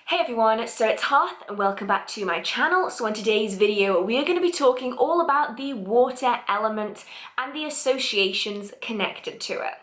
Hey everyone, so it's Hearth and welcome back to my channel. So in today's video we are going to be talking all about the water element and the associations connected to it.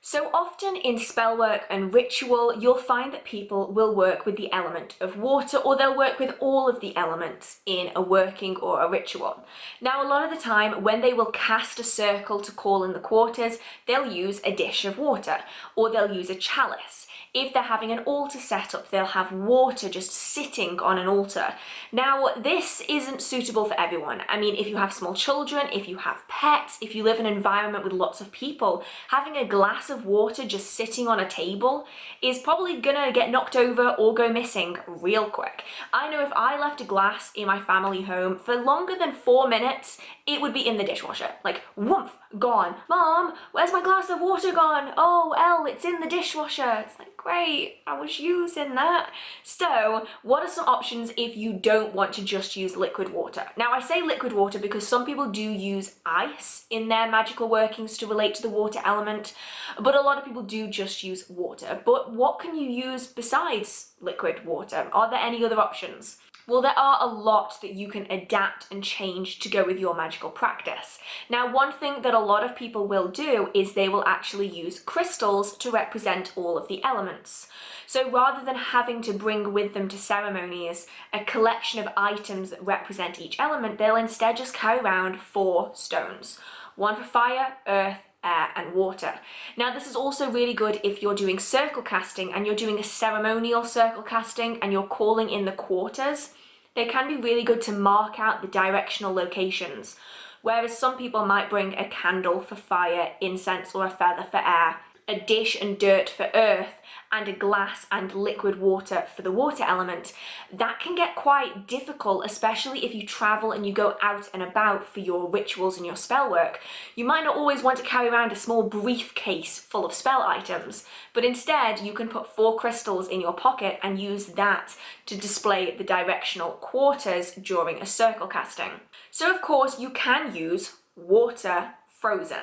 So often in spellwork and ritual, you'll find that people will work with the element of water, or they'll work with all of the elements in a working or a ritual. Now, a lot of the time when they will cast a circle to call in the quarters, they'll use a dish of water, or they'll use a chalice. If they're having an altar set up, they'll have water just sitting on an altar. Now, this isn't suitable for everyone. I mean, if you have small children, if you have pets, if you live in an environment with lots of people, having a glass of water just sitting on a table is probably gonna get knocked over or go missing real quick. I know if I left a glass in my family home for longer than 4 minutes, it would be in the dishwasher. Like, whoomph, gone. Mom, where's my glass of water gone? Oh, Elle, it's in the dishwasher. It's like, great, I was using that. So, what are some options if you don't want to just use liquid water? Now, I say liquid water because some people do use ice in their magical workings to relate to the water element, but a lot of people do just use water. But what can you use besides liquid water? Are there any other options? Well, there are a lot that you can adapt and change to go with your magical practice. Now, one thing that a lot of people will do is they will actually use crystals to represent all of the elements. So rather than having to bring with them to ceremonies a collection of items that represent each element, they'll instead just carry around 4 stones. One for fire, earth, air and water. Now, this is also really good if you're doing circle casting and you're doing a ceremonial circle casting and you're calling in the quarters. They can be really good to mark out the directional locations, whereas some people might bring a candle for fire, incense or a feather for air, a dish and dirt for earth, and a glass and liquid water for the water element. That can get quite difficult, especially if you travel and you go out and about for your rituals and your spell work. You might not always want to carry around a small briefcase full of spell items, but instead you can put 4 crystals in your pocket and use that to display the directional quarters during a circle casting. So of course you can use water frozen.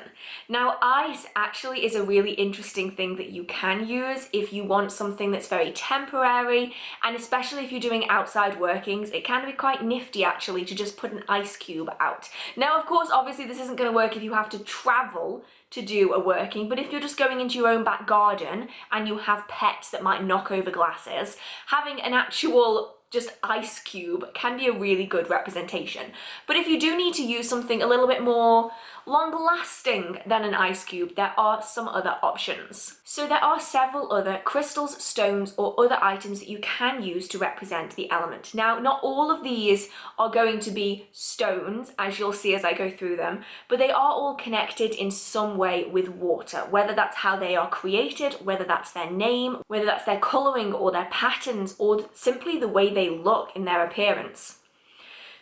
Now, ice actually is a really interesting thing that you can use if you want something that's very temporary, and especially if you're doing outside workings, it can be quite nifty actually to just put an ice cube out. Now, of course, obviously this isn't going to work if you have to travel to do a working, but if you're just going into your own back garden and you have pets that might knock over glasses, having an actual just ice cube can be a really good representation. But if you do need to use something a little bit more long-lasting than an ice cube, there are some other options. So there are several other crystals, stones, or other items that you can use to represent the element. Now, not all of these are going to be stones, as you'll see as I go through them, but they are all connected in some way with water, whether that's how they are created, whether that's their name, whether that's their coloring or their patterns, or simply the way they look in their appearance.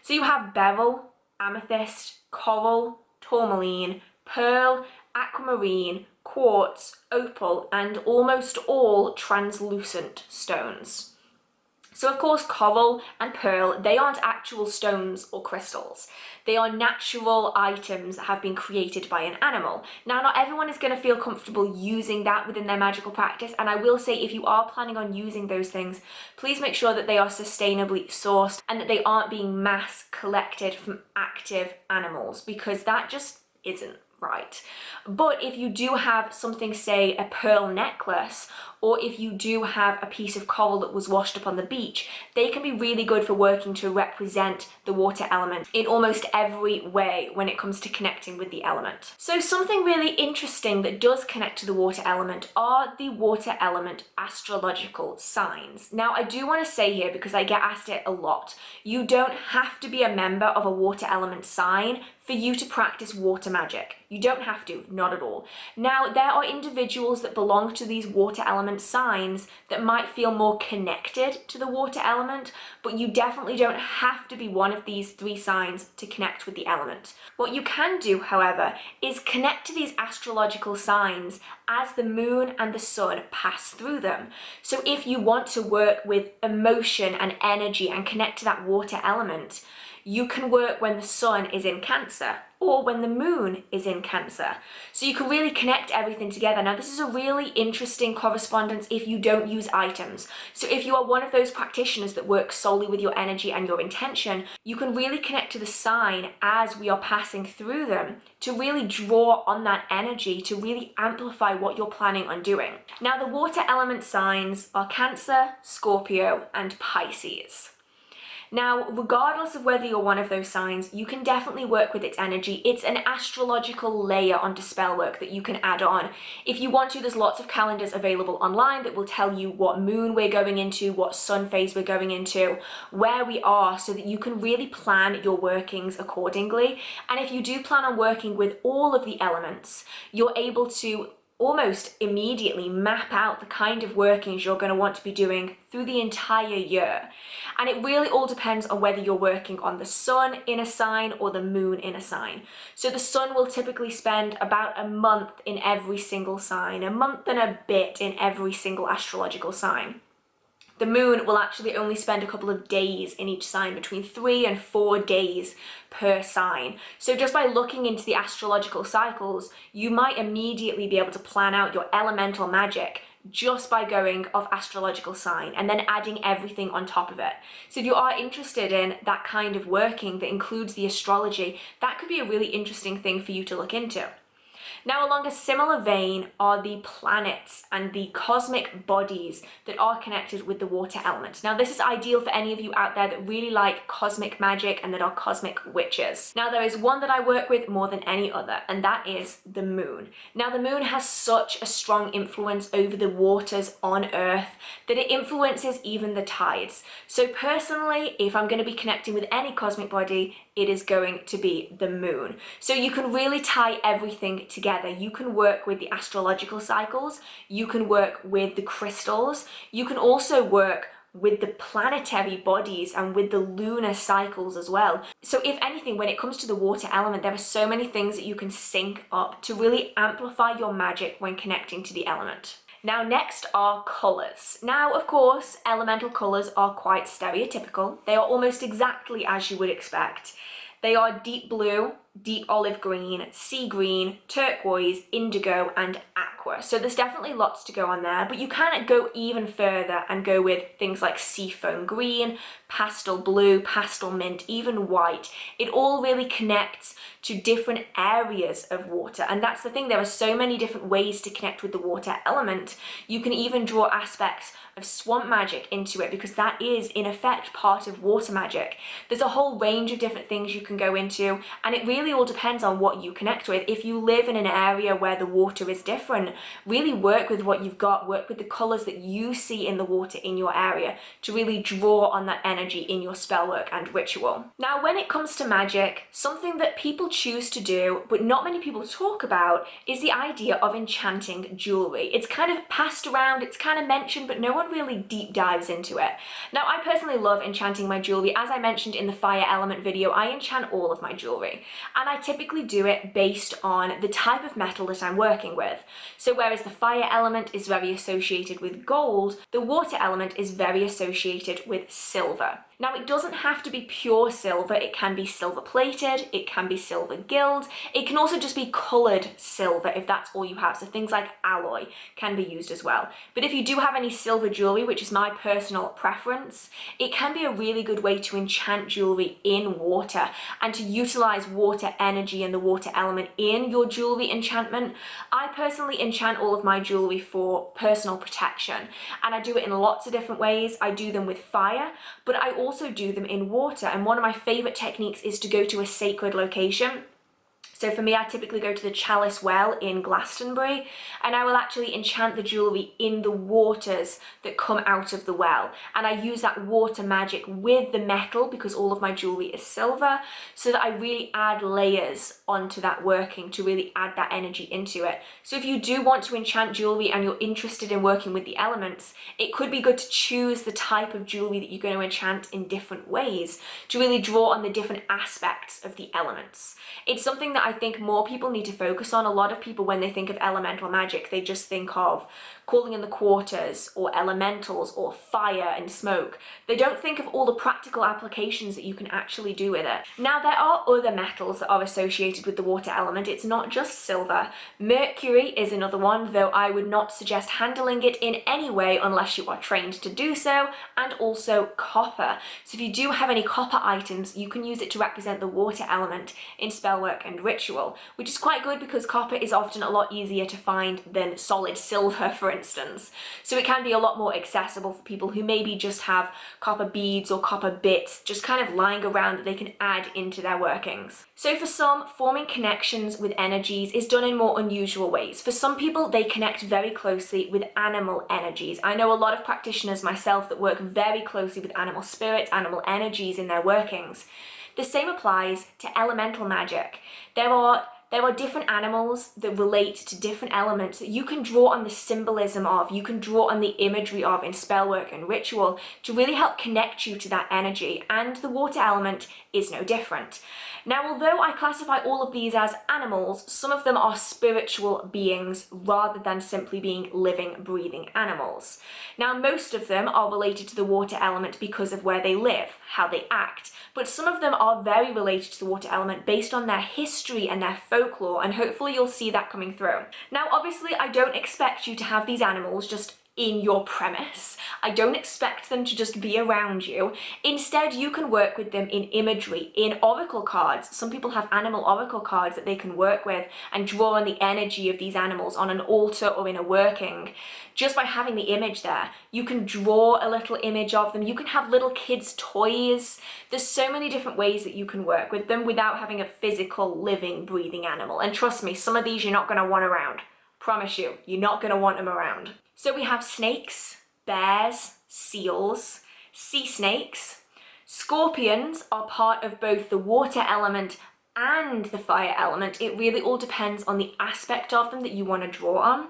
So you have beryl, amethyst, coral, tourmaline, pearl, aquamarine, quartz, opal, and almost all translucent stones. So of course, coral and pearl, they aren't actual stones or crystals. They are natural items that have been created by an animal. Now, not everyone is going to feel comfortable using that within their magical practice, and I will say if you are planning on using those things, please make sure that they are sustainably sourced and that they aren't being mass collected from active animals, because that just isn't right. But if you do have something, say a pearl necklace, or if you do have a piece of coral that was washed up on the beach, they can be really good for working to represent the water element in almost every way when it comes to connecting with the element. So something really interesting that does connect to the water element are the water element astrological signs. Now, I do want to say here, because I get asked it a lot, you don't have to be a member of a water element sign for you to practice water magic. You don't have to, not at all. Now, there are individuals that belong to these water element element signs that might feel more connected to the water element, but you definitely don't have to be one of these 3 signs to connect with the element. What you can do, however, is connect to these astrological signs as the moon and the sun pass through them. So if you want to work with emotion and energy and connect to that water element, you can work when the sun is in Cancer or when the moon is in Cancer. So you can really connect everything together. Now, this is a really interesting correspondence if you don't use items. So if you are one of those practitioners that work solely with your energy and your intention, you can really connect to the sign as we are passing through them to really draw on that energy to really amplify what you're planning on doing. Now, the water element signs are Cancer, Scorpio, and Pisces. Now, regardless of whether you're one of those signs, you can definitely work with its energy. It's an astrological layer onto spell work that you can add on. If you want to, there's lots of calendars available online that will tell you what moon we're going into, what sun phase we're going into, where we are, so that you can really plan your workings accordingly. And if you do plan on working with all of the elements, you're able to almost immediately map out the kind of workings you're going to want to be doing through the entire year. And it really all depends on whether you're working on the sun in a sign or the moon in a sign. So the sun will typically spend about a month in every single sign, a month and a bit in every single astrological sign. The moon will actually only spend a couple of days in each sign, between 3 and 4 days per sign. So just by looking into the astrological cycles, you might immediately be able to plan out your elemental magic just by going off astrological sign and then adding everything on top of it. So if you are interested in that kind of working that includes the astrology, that could be a really interesting thing for you to look into. Now, along a similar vein are the planets and the cosmic bodies that are connected with the water element. Now, this is ideal for any of you out there that really like cosmic magic and that are cosmic witches. Now, there is one that I work with more than any other, and that is the moon. Now, the moon has such a strong influence over the waters on Earth that it influences even the tides. So personally, if I'm going to be connecting with any cosmic body, it is going to be the moon. So you can really tie everything together. You can work with the astrological cycles, you can work with the crystals, you can also work with the planetary bodies and with the lunar cycles as well. So if anything, when it comes to the water element, there are so many things that you can sync up to really amplify your magic when connecting to the element. Now, next are colours. Now, of course, elemental colours are quite stereotypical. They are almost exactly as you would expect. They are deep blue, deep olive green, sea green, turquoise, indigo, and aqua. So there's definitely lots to go on there, but you can go even further and go with things like seafoam green, pastel blue, pastel mint, even white. It all really connects to different areas of water. And that's the thing, there are so many different ways to connect with the water element. You can even draw aspects of swamp magic into it, because that is in effect part of water magic. There's a whole range of different things you can go into, and it really all depends on what you connect with. If you live in an area where the water is different, really work with what you've got, work with the colours that you see in the water in your area to really draw on that energy in your spell work and ritual. Now, when it comes to magic, something that people choose to do but not many people talk about is the idea of enchanting jewellery. It's kind of passed around, it's kind of mentioned, but no one really deep dives into it. Now, I personally love enchanting my jewellery. As I mentioned in the fire element video, I enchant all of my jewellery, and I typically do it based on the type of metal that I'm working with. So whereas the fire element is very associated with gold, the water element is very associated with silver. Now, it doesn't have to be pure silver. It can be silver plated, it can be silver gilt, it can also just be coloured silver if that's all you have. So things like alloy can be used as well. But if you do have any silver jewellery, which is my personal preference, it can be a really good way to enchant jewellery in water and to utilise water energy and the water element in your jewellery enchantment. I personally enchant all of my jewellery for personal protection, and I do it in lots of different ways. I do them with fire, but I also do them in water, and one of my favourite techniques is to go to a sacred location. So for me, I typically go to the Chalice Well in Glastonbury, and I will actually enchant the jewellery in the waters that come out of the well. And I use that water magic with the metal, because all of my jewellery is silver, so that I really add layers onto that working to really add that energy into it. So if you do want to enchant jewellery and you're interested in working with the elements, it could be good to choose the type of jewellery that you're going to enchant in different ways to really draw on the different aspects of the elements. It's something that I think more people need to focus on. A lot of people, when they think of elemental magic, they just think of calling in the quarters or elementals or fire and smoke. They don't think of all the practical applications that you can actually do with it. Now, there are other metals that are associated with the water element. It's not just silver. Mercury is another one, though I would not suggest handling it in any way unless you are trained to do so, and also copper. So if you do have any copper items, you can use it to represent the water element in spellwork and ritual, which is quite good because copper is often a lot easier to find than solid silver, for instance. So it can be a lot more accessible for people who maybe just have copper beads or copper bits just kind of lying around that they can add into their workings. So for some, forming connections with energies is done in more unusual ways. For some people, they connect very closely with animal energies. I know a lot of practitioners myself that work very closely with animal spirits, animal energies in their workings. The same applies to elemental magic. There are different animals that relate to different elements that you can draw on the symbolism of, you can draw on the imagery of in spellwork and ritual to really help connect you to that energy, and the water element is no different. Now, although I classify all of these as animals, some of them are spiritual beings rather than simply being living, breathing animals. Now, most of them are related to the water element because of where they live, how they act, but some of them are very related to the water element based on their history and their folklore, and hopefully you'll see that coming through. Now, obviously, I don't expect you to have these animals just in your premise. I don't expect them to just be around you. Instead, you can work with them in imagery, in oracle cards. Some people have animal oracle cards that they can work with and draw on the energy of these animals on an altar or in a working. Just by having the image there, you can draw a little image of them. You can have little kids' toys. There's so many different ways that you can work with them without having a physical, living, breathing animal. And trust me, some of these you're not going to want around. Promise you, you're not going to want them around. So we have snakes, bears, seals, sea snakes. Scorpions are part of both the water element and the fire element. It really all depends on the aspect of them that you want to draw on.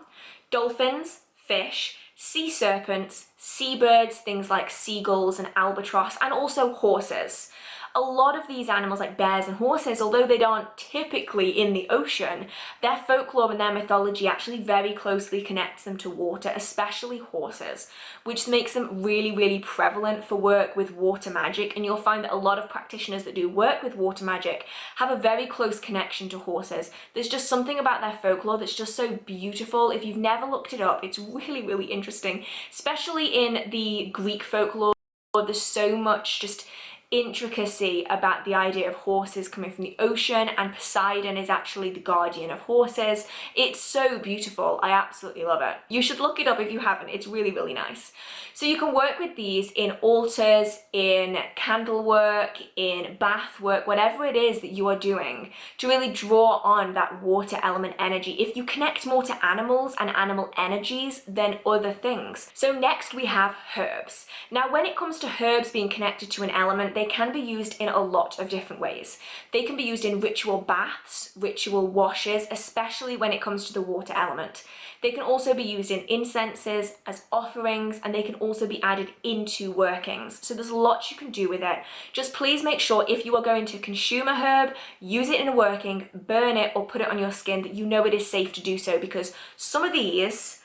Dolphins, fish, sea serpents, seabirds, things like seagulls and albatross, and also horses. A lot of these animals, like bears and horses, although they aren't typically in the ocean, their folklore and their mythology actually very closely connects them to water, especially horses, which makes them really, really prevalent for work with water magic. And you'll find that a lot of practitioners that do work with water magic have a very close connection to horses. There's just something about their folklore that's just so beautiful. If you've never looked it up, it's really, really interesting, especially in the Greek folklore. There's so much just intricacy about the idea of horses coming from the ocean, and Poseidon is actually the guardian of horses. It's so beautiful. I absolutely love it. You should look it up if you haven't. It's really, really nice. So you can work with these in altars, in candle work, in bath work, whatever it is that you are doing to really draw on that water element energy. If you connect more to animals and animal energies than other things. So next we have herbs. Now, when it comes to herbs being connected to an element, they can be used in a lot of different ways. They can be used in ritual baths, ritual washes, especially when it comes to the water element. They can also be used in incenses, as offerings, and they can also be added into workings. So there's lots you can do with it. Just please make sure if you are going to consume a herb, use it in a working, burn it, or put it on your skin, that you know it is safe to do so, because some of these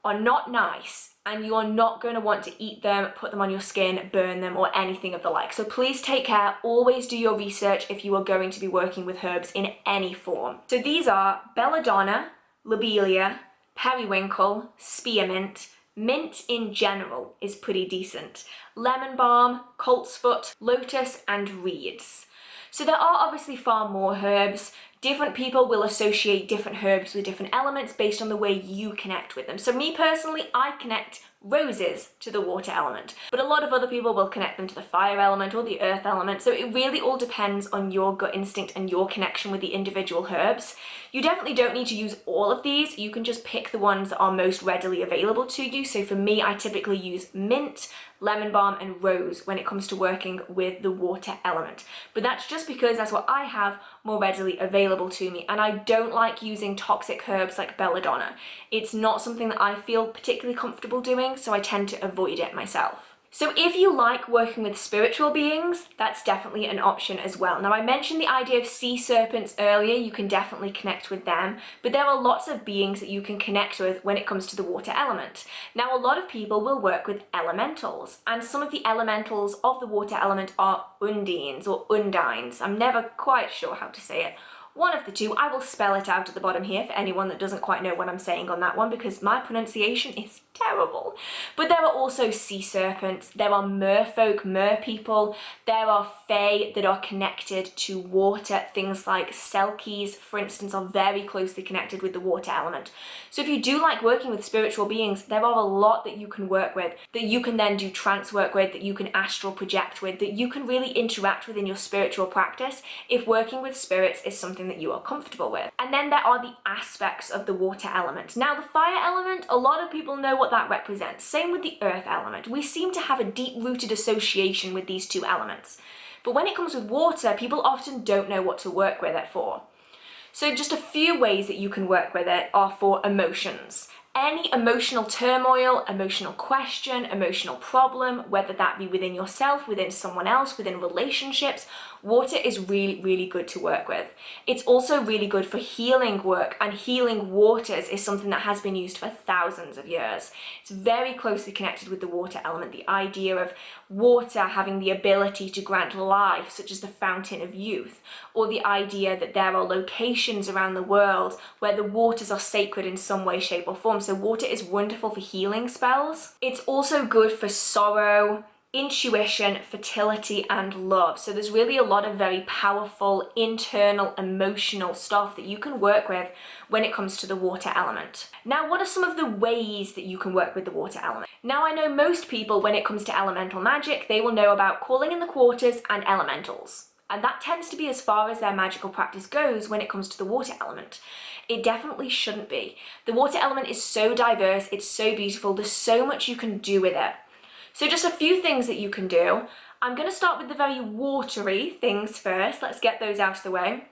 are not nice and you are not going to want to eat them, put them on your skin, burn them, or anything of the like. So please take care. Always do your research if you are going to be working with herbs in any form. So these are belladonna, lobelia, periwinkle, spearmint. Mint in general is pretty decent. Lemon balm, coltsfoot, lotus, and reeds. So there are obviously far more herbs. Different people will associate different herbs with different elements based on the way you connect with them. So me personally, I connect roses to the water element, but a lot of other people will connect them to the fire element or the earth element. So it really all depends on your gut instinct and your connection with the individual herbs. You definitely don't need to use all of these. You can just pick the ones that are most readily available to you. So for me, I typically use mint, lemon balm and rose when it comes to working with the water element. But that's just because that's what I have more readily available to me, and I don't like using toxic herbs like belladonna. It's not something that I feel particularly comfortable doing, so I tend to avoid it myself. So if you like working with spiritual beings, that's definitely an option as well. Now I mentioned the idea of sea serpents earlier, you can definitely connect with them, but there are lots of beings that you can connect with when it comes to the water element. Now a lot of people will work with elementals, and some of the elementals of the water element are undines or undines. I'm never quite sure how to say it. One of the two. I will spell it out at the bottom here for anyone that doesn't quite know what I'm saying on that one, because my pronunciation is terrible. But there are also sea serpents, there are merfolk, mer people, there are fae that are connected to water. Things like selkies, for instance, are very closely connected with the water element. So if you do like working with spiritual beings, there are a lot that you can work with, that you can then do trance work with, that you can astral project with, that you can really interact with in your spiritual practice if working with spirits is something that you are comfortable with. And then there are the aspects of the water element. Now the fire element, a lot of people know what that represents. Same with the earth element. We seem to have a deep-rooted association with these two elements. But when it comes with water, people often don't know what to work with it for. So just a few ways that you can work with it are for emotions. Any emotional turmoil, emotional question, emotional problem, whether that be within yourself, within someone else, within relationships, water is really, really good to work with. It's also really good for healing work, and healing waters is something that has been used for thousands of years. It's very closely connected with the water element, the idea of water having the ability to grant life, such as the fountain of youth, or the idea that there are locations around the world where the waters are sacred in some way, shape or form. So water is wonderful for healing spells. It's also good for sorrow, intuition, fertility and love. So there's really a lot of very powerful internal emotional stuff that you can work with when it comes to the water element. Now, what are some of the ways that you can work with the water element? Now, I know most people, when it comes to elemental magic, they will know about calling in the quarters and elementals. And that tends to be as far as their magical practice goes when it comes to the water element. It definitely shouldn't be. The water element is so diverse, it's so beautiful, there's so much you can do with it. So just a few things that you can do. I'm going to start with the very watery things first. Let's get those out of the way.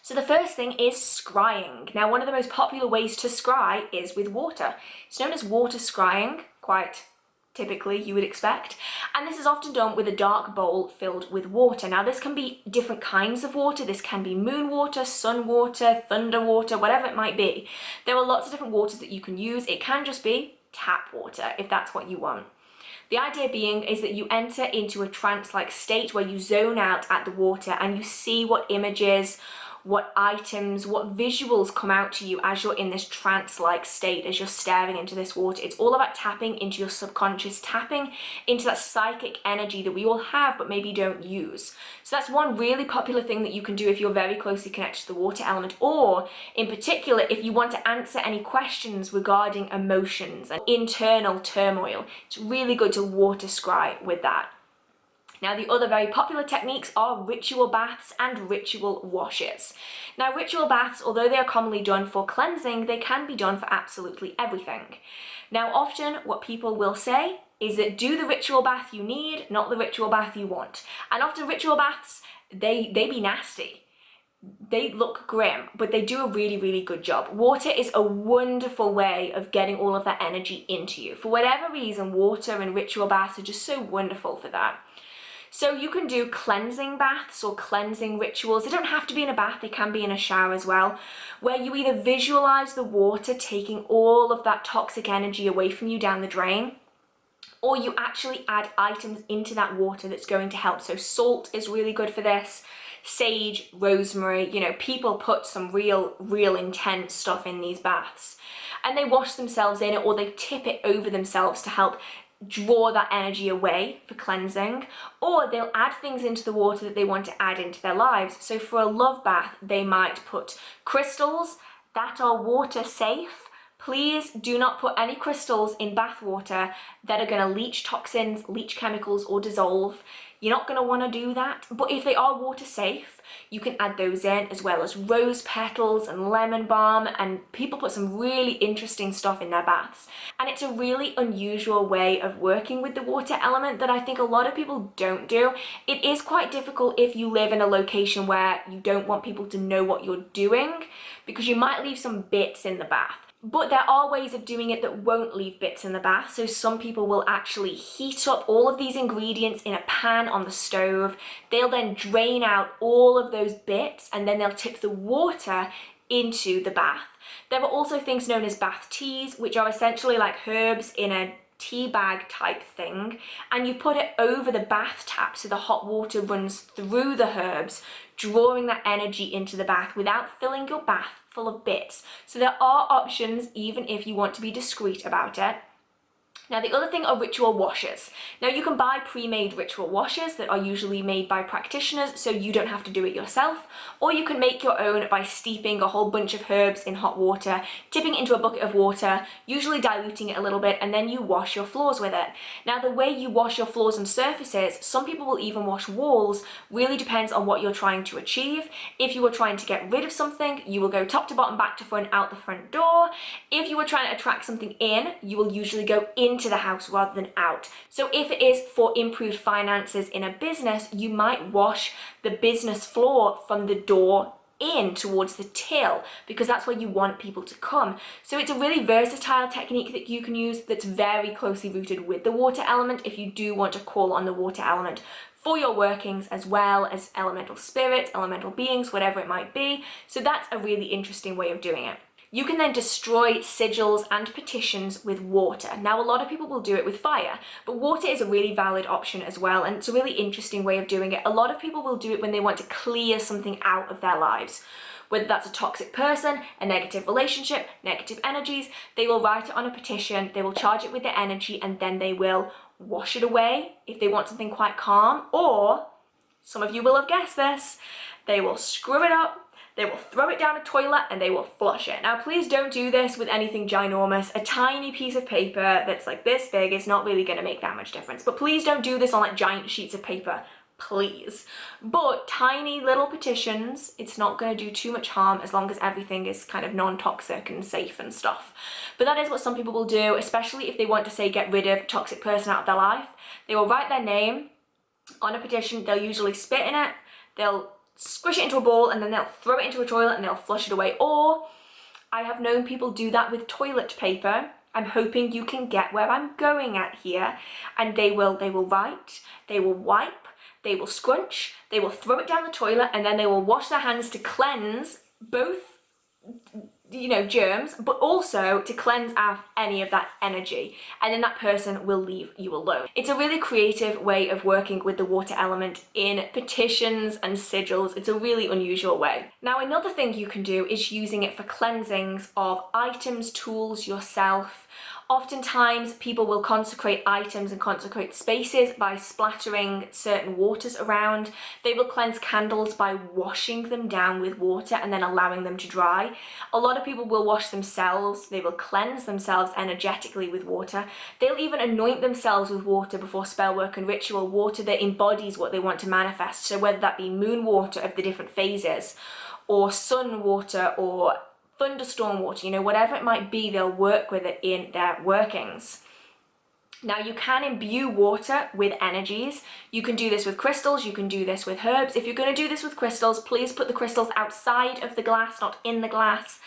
So the first thing is scrying. Now, one of the most popular ways to scry is with water. It's known as water scrying, quite typically you would expect, and this is often done with a dark bowl filled with water. Now this can be different kinds of water. This can be moon water, sun water, thunder water, whatever it might be. There are lots of different waters that you can use. It can just be tap water if that's what you want. The idea being is that you enter into a trance-like state where you zone out at the water and you see what images, what items, what visuals come out to you as you're in this trance-like state, as you're staring into this water. It's all about tapping into your subconscious, tapping into that psychic energy that we all have but maybe don't use. So that's one really popular thing that you can do if you're very closely connected to the water element, or in particular if you want to answer any questions regarding emotions and internal turmoil. It's really good to water scry with that. Now, the other very popular techniques are ritual baths and ritual washes. Now, ritual baths, although they are commonly done for cleansing, they can be done for absolutely everything. Now, often what people will say is that do the ritual bath you need, not the ritual bath you want. And often ritual baths, they be nasty. They look grim, but they do a really, really good job. Water is a wonderful way of getting all of that energy into you. For whatever reason, water and ritual baths are just so wonderful for that. So you can do cleansing baths or cleansing rituals. They don't have to be in a bath, they can be in a shower as well, where you either visualize the water taking all of that toxic energy away from you down the drain, or you actually add items into that water that's going to help. So salt is really good for this, sage, rosemary, you know, people put some real intense stuff in these baths. And they wash themselves in it, or they tip it over themselves to help draw that energy away for cleansing, or they'll add things into the water that they want to add into their lives. So for a love bath, they might put crystals that are water safe. Please do not put any crystals in bath water that are going to leach toxins, leach chemicals, or dissolve. You're not going to want to do that. But if they are water safe, you can add those in, as well as rose petals and lemon balm, and people put some really interesting stuff in their baths. And it's a really unusual way of working with the water element that I think a lot of people don't do. It is quite difficult if you live in a location where you don't want people to know what you're doing, because you might leave some bits in the bath. But there are ways of doing it that won't leave bits in the bath. So some people will actually heat up all of these ingredients in a pan on the stove. They'll then drain out all of those bits, and then they'll tip the water into the bath. There are also things known as bath teas, which are essentially like herbs in a tea bag type thing, and you put it over the bath tap so the hot water runs through the herbs, drawing that energy into the bath without filling your bath full of bits. So there are options even if you want to be discreet about it. Now the other thing are ritual washes. Now you can buy pre-made ritual washes that are usually made by practitioners, so you don't have to do it yourself, or you can make your own by steeping a whole bunch of herbs in hot water, tipping it into a bucket of water, usually diluting it a little bit, and then you wash your floors with it. Now the way you wash your floors and surfaces, some people will even wash walls, really depends on what you're trying to achieve. If you were trying to get rid of something, you will go top to bottom, back to front, out the front door. If you were trying to attract something in, you will usually go into the house rather than out. So if it is for improved finances in a business, you might wash the business floor from the door in towards the till, because that's where you want people to come. So it's a really versatile technique that you can use that's very closely rooted with the water element if you do want to call on the water element for your workings, as well as elemental spirits, elemental beings, whatever it might be. So that's a really interesting way of doing it. You can then destroy sigils and petitions with water. Now, a lot of people will do it with fire, but water is a really valid option as well, and it's a really interesting way of doing it. A lot of people will do it when they want to clear something out of their lives. Whether that's a toxic person, a negative relationship, negative energies, they will write it on a petition, they will charge it with their energy, and then they will wash it away if they want something quite calm, or, some of you will have guessed this, they will screw it up, they will throw it down a toilet, and they will flush it. Now, please don't do this with anything ginormous. A tiny piece of paper that's like this big is not really going to make that much difference. But please don't do this on like giant sheets of paper, please. But tiny little petitions, it's not going to do too much harm as long as everything is kind of non-toxic and safe and stuff. But that is what some people will do, especially if they want to say get rid of a toxic person out of their life. They will write their name on a petition. They'll usually spit in it. They'll squish it into a ball, and then they'll throw it into a toilet and they'll flush it away. Or I have known people do that with toilet paper. I'm hoping you can get where I'm going at here. And they will write, they will wipe, they will scrunch, they will throw it down the toilet, and then they will wash their hands to cleanse both, germs, but also to cleanse out any of that energy, and then that person will leave you alone. It's a really creative way of working with the water element in petitions and sigils. It's a really unusual way. Now, another thing you can do is using it for cleansings of items, tools, yourself. Oftentimes, people will consecrate items and consecrate spaces by splattering certain waters around. They will cleanse candles by washing them down with water and then allowing them to dry. A lot of people will wash themselves. They will cleanse themselves energetically with water. They'll even anoint themselves with water before spell work and ritual, water that embodies what they want to manifest. So whether that be moon water of the different phases, or sun water, or thunderstorm water, whatever it might be, they'll work with it in their workings. Now, you can imbue water with energies. You can do this with crystals, you can do this with herbs. If you're going to do this with crystals, please put the crystals outside of the glass, not in the glass.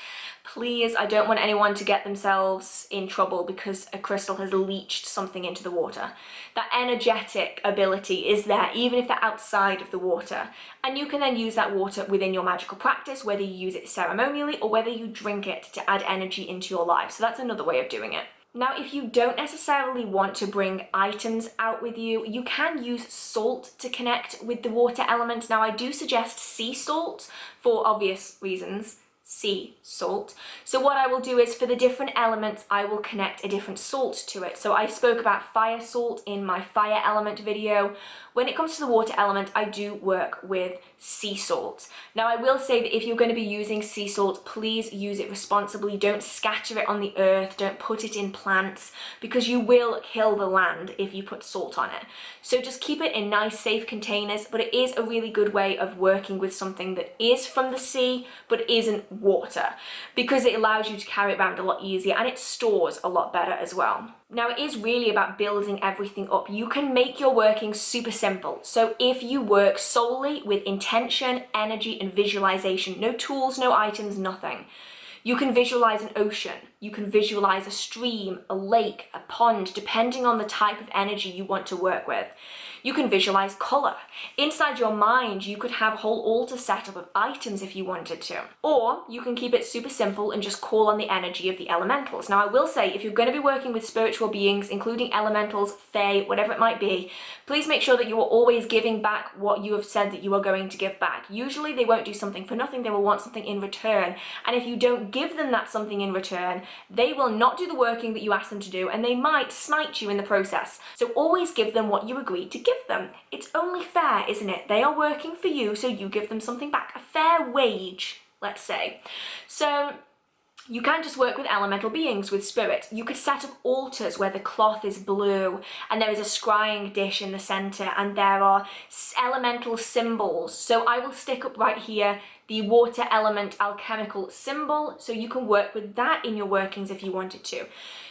Please, I don't want anyone to get themselves in trouble because a crystal has leached something into the water. That energetic ability is there, even if they're outside of the water. And you can then use that water within your magical practice, whether you use it ceremonially or whether you drink it to add energy into your life. So that's another way of doing it. Now, if you don't necessarily want to bring items out with you, you can use salt to connect with the water element. Now, I do suggest sea salt for obvious reasons. sea salt. So what I will do is for the different elements, I will connect a different salt to it. So I spoke about fire salt in my fire element video. When it comes to the water element, I do work with sea salt. Now I will say that if you're going to be using sea salt, please use it responsibly. Don't scatter it on the earth, don't put it in plants, because you will kill the land if you put salt on it. So just keep it in nice safe containers, but it is a really good way of working with something that is from the sea but isn't water, because it allows you to carry it around a lot easier and it stores a lot better as well. Now it is really about building everything up. You can make your working super simple. So if you work solely with intention, energy and visualization, no tools, no items, nothing. You can visualize an ocean, you can visualize a stream, a lake, a pond, depending on the type of energy you want to work with. You can visualize color. Inside your mind, you could have a whole altar set up of items if you wanted to. Or you can keep it super simple and just call on the energy of the elementals. Now I will say, if you're going to be working with spiritual beings, including elementals, fae, whatever it might be, please make sure that you are always giving back what you have said that you are going to give back. Usually they won't do something for nothing, they will want something in return. And if you don't give them that something in return, they will not do the working that you ask them to do, and they might smite you in the process. So always give them what you agreed to give them. It's only fair, isn't it? They are working for you, so you give them something back. A fair wage, let's say. So you can just work with elemental beings, with spirit. You could set up altars where the cloth is blue and there is a scrying dish in the center and there are elemental symbols. So I will stick up right here the water element alchemical symbol, so you can work with that in your workings if you wanted to.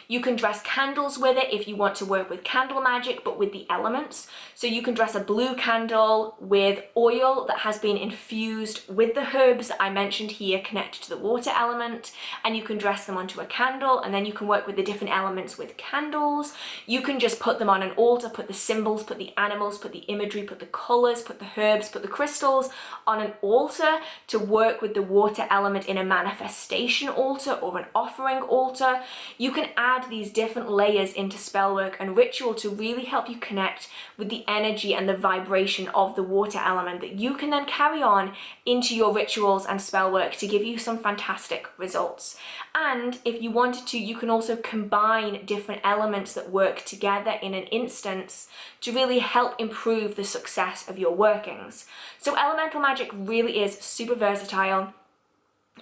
You can dress candles with it if you want to work with candle magic, but with the elements. So you can dress a blue candle with oil that has been infused with the herbs that I mentioned here connected to the water element, and you can dress them onto a candle, and then you can work with the different elements with candles. You can just put them on an altar, put the symbols, put the animals, put the imagery, put the colors, put the herbs, put the crystals on an altar to work with the water element in a manifestation altar or an offering altar. You can add these different layers into spellwork and ritual to really help you connect with the energy and the vibration of the water element that you can then carry on into your rituals and spellwork to give you some fantastic results. And if you wanted to, you can also combine different elements that work together in an instance to really help improve the success of your workings. So elemental magic really is super versatile.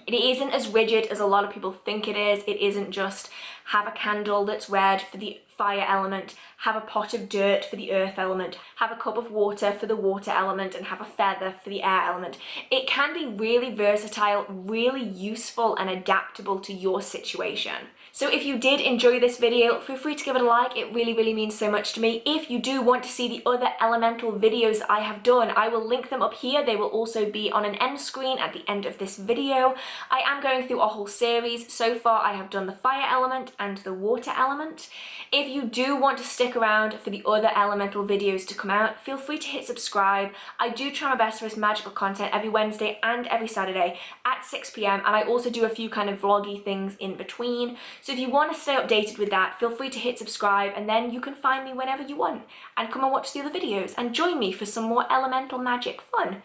It isn't as rigid as a lot of people think it is. It isn't just have a candle that's red for the fire element, have a pot of dirt for the earth element, have a cup of water for the water element, and have a feather for the air element. It can be really versatile, really useful and adaptable to your situation. So if you did enjoy this video, feel free to give it a like. It really, really means so much to me. If you do want to see the other elemental videos I have done, I will link them up here. They will also be on an end screen at the end of this video. I am going through a whole series. So far I have done the fire element and the water element. If you do want to stick around for the other elemental videos to come out, feel free to hit subscribe. I do try my best for this magical content every Wednesday and every Saturday at 6 p.m. and I also do a few kind of vloggy things in between. So if you want to stay updated with that, feel free to hit subscribe, and then you can find me whenever you want and come and watch the other videos and join me for some more elemental magic fun.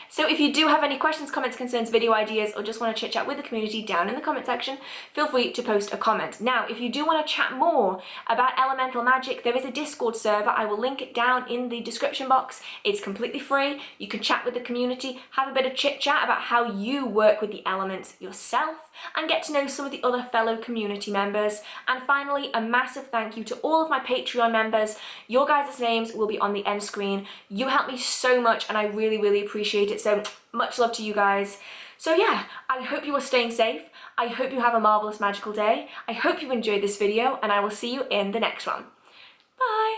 So if you do have any questions, comments, concerns, video ideas, or just want to chit chat with the community down in the comment section, feel free to post a comment. Now, if you do want to chat more about elemental magic, there is a Discord server. I will link it down in the description box. It's completely free. You can chat with the community, have a bit of chit chat about how you work with the elements yourself, and get to know some of the other fellow community members. And finally, a massive thank you to all of my Patreon members. Your guys' names will be on the end screen. You help me so much and I really, really appreciate it. So much love to you guys. So yeah, I hope you are staying safe. I hope you have a marvelous magical day. I hope you enjoyed this video, and I will see you in the next one. Bye.